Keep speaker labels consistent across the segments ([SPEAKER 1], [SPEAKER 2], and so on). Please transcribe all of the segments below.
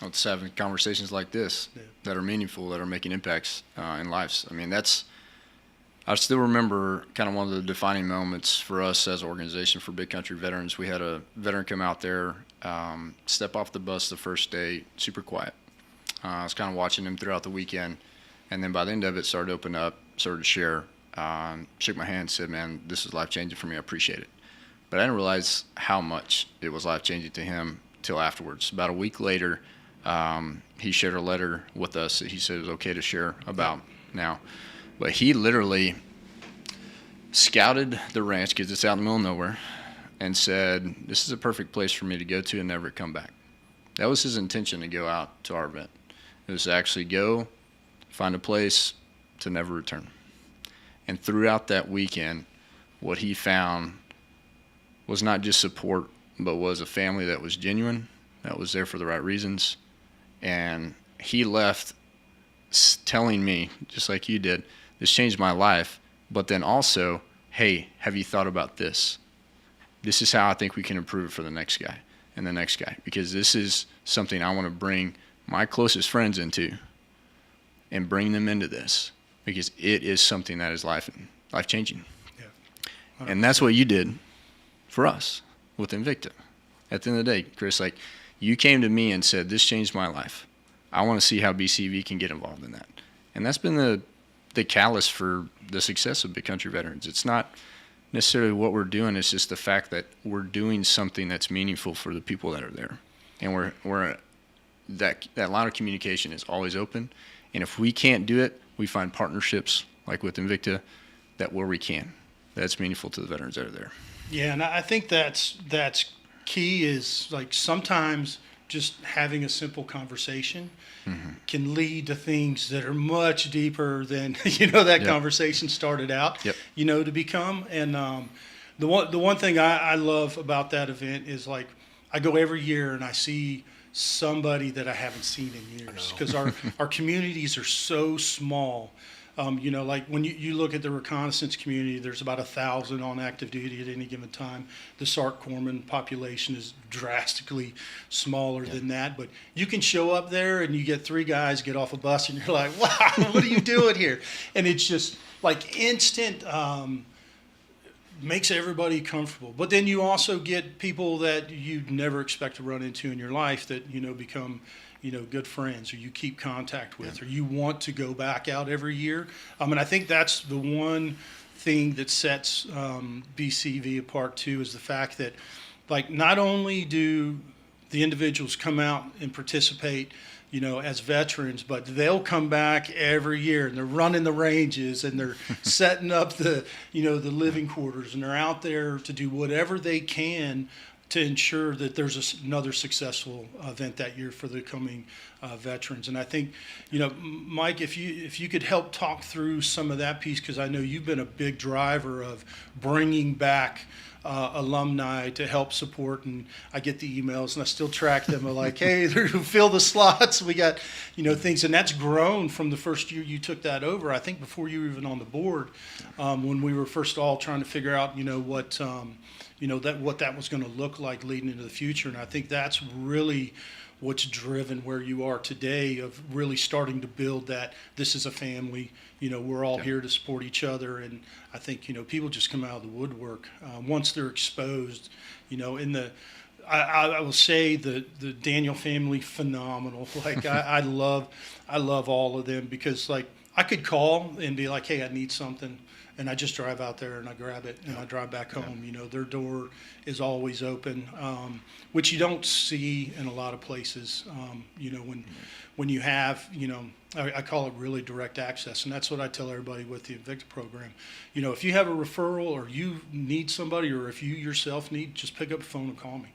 [SPEAKER 1] Let's have conversations like this that are meaningful, that are making impacts in lives. I mean, I still remember kind of one of the defining moments for us as an organization for Big Country Veterans. We had a veteran come out there, step off the bus the first day, super quiet. I was kind of watching him throughout the weekend, and then by the end of it, started to open up, started to share, shook my hand, said, "Man, this is life-changing for me. I appreciate it." But I didn't realize how much it was life-changing to him till afterwards. About a week later, he shared a letter with us that he said it was okay to share about now. But he literally scouted the ranch, because it's out in the middle of nowhere, and said, "This is a perfect place for me to go to and never come back." That was his intention to go out to our event. It was to actually go, find a place to never return. And throughout that weekend, what he found was not just support, but was a family that was genuine, that was there for the right reasons. And he left telling me, just like you did, "This changed my life," but then also, "Hey, have you thought about this? This is how I think we can improve it for the next guy and the next guy, because this is something I want to bring my closest friends into and bring them into this, because it is something that is life-changing." Yeah. And that's what you did for us with Invicta. At the end of the day, Chris, like, you came to me and said, "This changed my life. I want to see how BCV can get involved in that." And that's been the catalyst for the success of Big Country Veterans. It's not necessarily what we're doing, it's just the fact that we're doing something that's meaningful for the people that are there. And we're that line of communication is always open. And if we can't do it, we find partnerships like with Invicta that where we can. That's meaningful to the veterans that are there.
[SPEAKER 2] Yeah, and I think that's key, is like sometimes just having a simple conversation can lead to things that are much deeper than that conversation started out to become. And the one thing I love about that event is, like, I go every year and I see somebody that I haven't seen in years, because our communities are so small. Like when you look at the reconnaissance community, there's about 1,000 on active duty at any given time. The SARC corpsman population is drastically smaller than that. But you can show up there and you get 3 guys get off a bus and you're like, "Wow, what are you doing here?" And it's just like instant, makes everybody comfortable. But then you also get people that you'd never expect to run into in your life that, become good friends, or you keep contact with, or you want to go back out every year. And I think that's the one thing that sets BCV apart too, is the fact that, like, not only do the individuals come out and participate, as veterans, but they'll come back every year and they're running the ranges and they're setting up the living quarters, and they're out there to do whatever they can to ensure that there's another successful event that year for the coming veterans. And I think, Mike, if you could help talk through some of that piece, because I know you've been a big driver of bringing back alumni to help support, and I get the emails and I still track them of like, "Hey, fill the slots, we got things." And that's grown from the first year you took that over. I think before you were even on the board, when we were first all trying to figure out what what that was going to look like leading into the future. And I think that's really what's driven where you are today, of really starting to build that this is a family, we're all here to support each other. And I think, people just come out of the woodwork once they're exposed, I will say the Daniel family, phenomenal. Like, I love all of them, because, like, I could call and be like, "Hey, I need something." And I just drive out there and I grab it and I drive back home. Their door is always open, which you don't see in a lot of places. When you have, I call it really direct access. And that's what I tell everybody with the Invicta program. If you have a referral, or you need somebody, or if you yourself need, just pick up the phone and call me.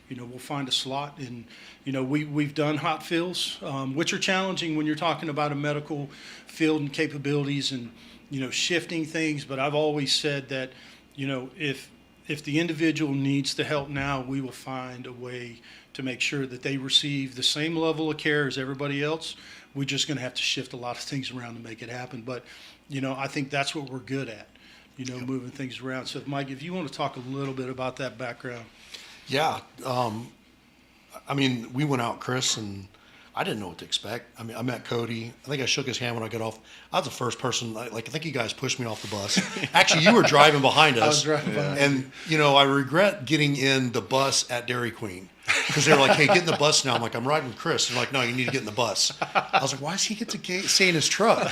[SPEAKER 2] We'll find a slot. And, we've done hot fills, which are challenging when you're talking about a medical field and capabilities and, shifting things. But I've always said that, if the individual needs the help now, we will find a way to make sure that they receive the same level of care as everybody else. We're just going to have to shift a lot of things around to make it happen. But, I think that's what we're good at, moving things around. So, Mike, if you want to talk a little bit about that background.
[SPEAKER 3] Yeah. We went out, Chris, and I didn't know what to expect. I mean, I met Cody. I think I shook his hand when I got off. I was the first person. I think you guys pushed me off the bus. Actually, you were driving behind us.
[SPEAKER 2] I was driving behind you.
[SPEAKER 3] And, you know, I regret getting in the bus at Dairy Queen because they were like, hey, get in the bus now. I'm like, I'm riding with Chris. They're like, no, you need to get in the bus. I was like, why does he get to stay in his truck?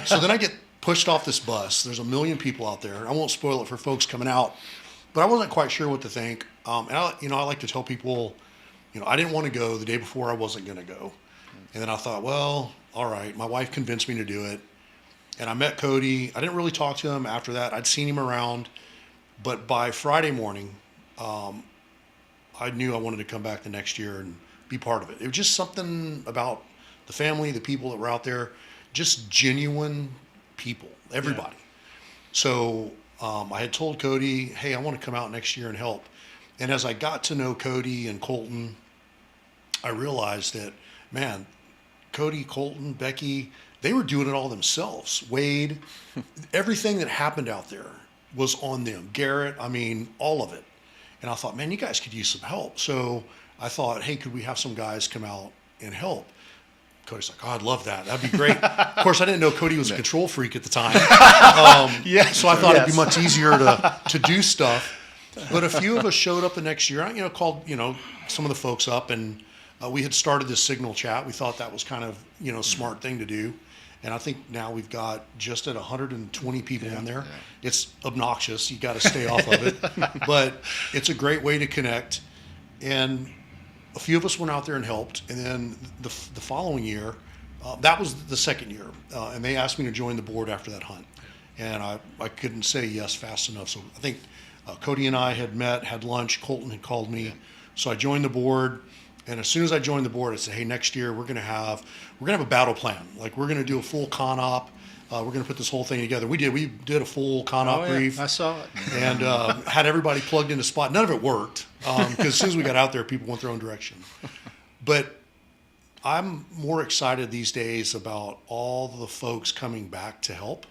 [SPEAKER 3] So then I get pushed off this bus. There's a million people out there. I won't spoil it for folks coming out, but I wasn't quite sure what to think. And I like to tell people, you know, I didn't want to go the day before. I wasn't going to go. And then I thought, well, all right. My wife convinced me to do it. And I met Cody. I didn't really talk to him after that. I'd seen him around. But by Friday morning, I knew I wanted to come back the next year and be part of it. It was just something about the family, the people that were out there, just genuine people, everybody. Yeah. So I had told Cody, hey, I want to come out next year and help. And as I got to know Cody and Colton, I realized that, man, Cody, Colton, Becky, they were doing it all themselves. Wade, everything that happened out there was on them. Garrett, I mean, all of it. And I thought, man, you guys could use some help. So I thought, hey, could we have some guys come out and help? Cody's like, oh, I'd love that. That'd be great. Of course, I didn't know Cody was a control freak at the time. So I thought it'd be much easier to do stuff. But a few of us showed up the next year. I, called, some of the folks up, and we had started this signal chat. We thought that was kind of, smart thing to do. And I think now we've got just at 120 people in there. Yeah. It's obnoxious. You got to stay off of it. But it's a great way to connect. And a few of us went out there and helped. And then the following year, that was the second year. And they asked me to join the board after that hunt. And I couldn't say yes fast enough. So I think Cody and I had met, had lunch. Colton had called me. Yeah. So I joined the board. And as soon as I joined the board, I said, hey, next year we're going to have a battle plan. Like, we're going to do a full con-op. We're going to put this whole thing together. We did a full con-op brief.
[SPEAKER 2] I saw it.
[SPEAKER 3] And had everybody plugged into spot. None of it worked because as soon as we got out there, people went their own direction. But I'm more excited these days about all the folks coming back to help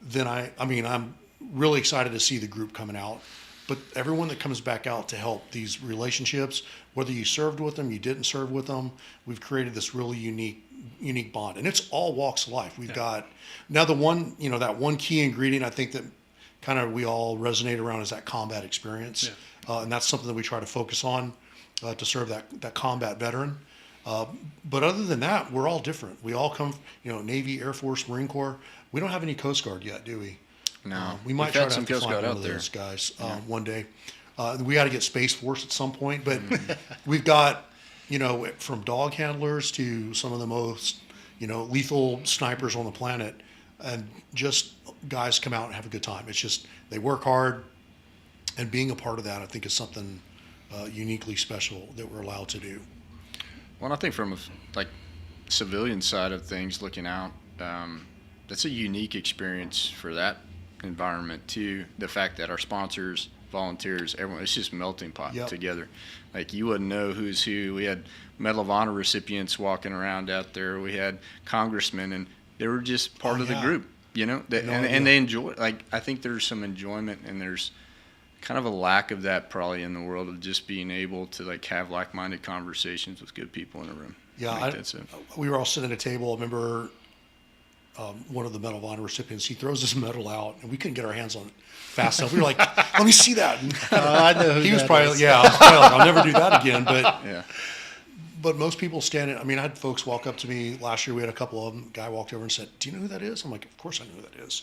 [SPEAKER 3] than I'm really excited to see the group coming out. But everyone that comes back out to help, these relationships, whether you served with them, you didn't serve with them, we've created this really unique bond. And it's all walks of life. We've got, now the one, that one key ingredient I think that kind of we all resonate around is that combat experience. Yeah. And that's something that we try to focus on to serve that combat veteran. But other than that, we're all different. We all come, Navy, Air Force, Marine Corps. We don't have any Coast Guard yet, do we?
[SPEAKER 1] No,
[SPEAKER 3] we might try to have to
[SPEAKER 1] Coast
[SPEAKER 3] find
[SPEAKER 1] Guard
[SPEAKER 3] one
[SPEAKER 1] out
[SPEAKER 3] of
[SPEAKER 1] there,
[SPEAKER 3] those guys one day. We got to get Space Force at some point, but we've got, from dog handlers to some of the most, lethal snipers on the planet, and just guys come out and have a good time. It's just they work hard, and being a part of that, I think, is something uniquely special that we're allowed to do.
[SPEAKER 1] Well, I think from a civilian side of things, looking out, that's a unique experience for that environment too. The fact that our sponsors, volunteers, everyone, it's just melting pot together. Like, you wouldn't know who's who. We had Medal of Honor recipients walking around out there. We had congressmen, and they were just part of the group, and they enjoy. Like, I think there's some enjoyment, and there's kind of a lack of that probably in the world of just being able to have like-minded conversations with good people in the room.
[SPEAKER 3] Yeah, we were all sitting at a table. I remember one of the Medal of Honor recipients, he throws this medal out, and we couldn't get our hands on it fast enough. We were like, let me see that.
[SPEAKER 2] I know who
[SPEAKER 3] he was
[SPEAKER 2] that
[SPEAKER 3] probably,
[SPEAKER 2] is.
[SPEAKER 3] I was probably like, I'll never do that again. But most people standing, I had folks walk up to me last year. We had a couple of them. Guy walked over and said, do you know who that is? I'm like, of course I know who that is.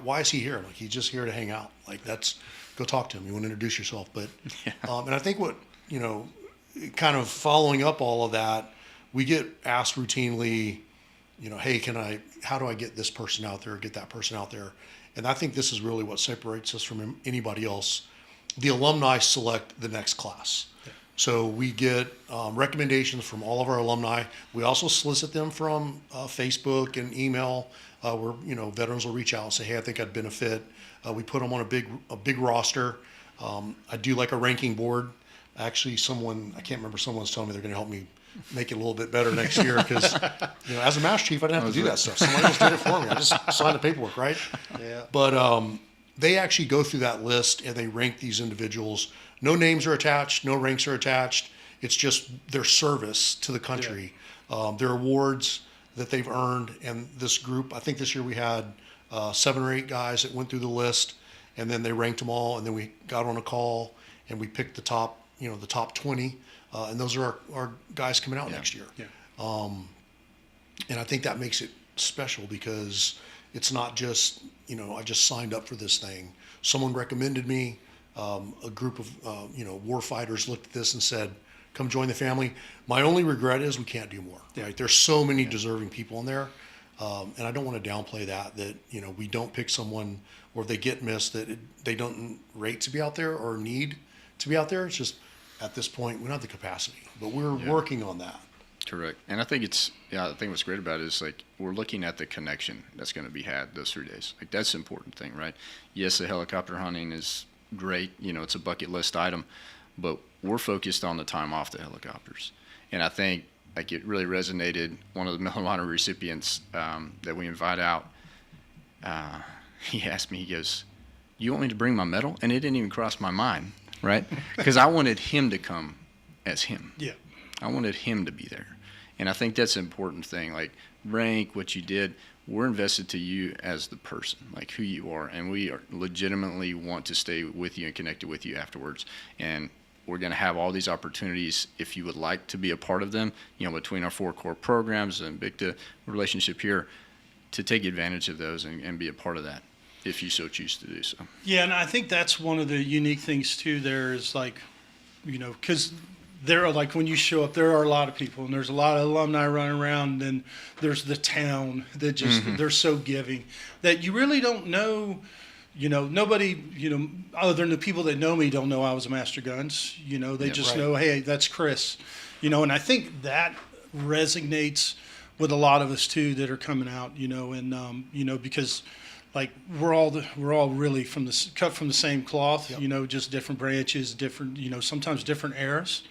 [SPEAKER 3] Why is he here? I'm like, he's just here to hang out. Like, go talk to him. You want to introduce yourself. But, and I think what, kind of following up all of that, we get asked routinely, hey, how do I get this person out there, get that person out there? And I think this is really what separates us from anybody else. The alumni select the next class. Yeah. So we get recommendations from all of our alumni. We also solicit them from Facebook and email where, veterans will reach out and say, hey, I think I'd benefit. We put them on a big roster. I do like a ranking board. Actually, I can't remember, someone's telling me they're going to help me make it a little bit better next year because, as a master chief, I didn't have to do that stuff. Somebody else did it for me. I just signed the paperwork, right?
[SPEAKER 2] Yeah.
[SPEAKER 3] But they actually go through that list and they rank these individuals. No names are attached, no ranks are attached. It's just their service to the country, their awards that they've earned. And this group, I think this year we had 7 or 8 guys that went through the list, and then they ranked them all, and then we got on a call and we picked the top, the top 20, and those are our guys coming out next year.
[SPEAKER 2] Yeah.
[SPEAKER 3] And I think that makes it special because it's not just, I just signed up for this thing. Someone recommended me. A group of, war fighters looked at this and said, come join the family. My only regret is we can't do more. Right? There's so many deserving people in there. And I don't want to downplay that we don't pick someone, or if they get missed, that they don't rate to be out there or need to be out there. It's just at this point, we don't have the capacity, but we're working on that.
[SPEAKER 1] Correct. And I think I think what's great about it is like we're looking at the connection that's going to be had those 3 days. Like that's the important thing, right? Yes, the helicopter hunting is great. It's a bucket list item, but we're focused on the time off the helicopters. And I think like it really resonated. One of the Medal of Honor recipients that we invite out, he asked me, he goes, "You want me to bring my medal?" And it didn't even cross my mind, right? Because I wanted him to come as him.
[SPEAKER 2] Yeah.
[SPEAKER 1] I wanted him to be there. And I think that's an important thing. Like rank, what you did, we're invested to you as the person, like who you are. And we are legitimately want to stay with you and connected with you afterwards. And we're going to have all these opportunities if you would like to be a part of them, between our 4 core programs and Invicta relationship here, to take advantage of those and be a part of that if you so choose to do so.
[SPEAKER 2] Yeah, and I think that's one of the unique things too. There is like, because there are like when you show up, there are a lot of people, and there's a lot of alumni running around, and there's the town that just they're so giving that you really don't know. Nobody, other than the people that know me, don't know I was a Master Guns. They just know, hey, that's Chris. And I think that resonates with a lot of us too that are coming out. And because like we're all really cut from the same cloth. Just different branches, different, sometimes different eras.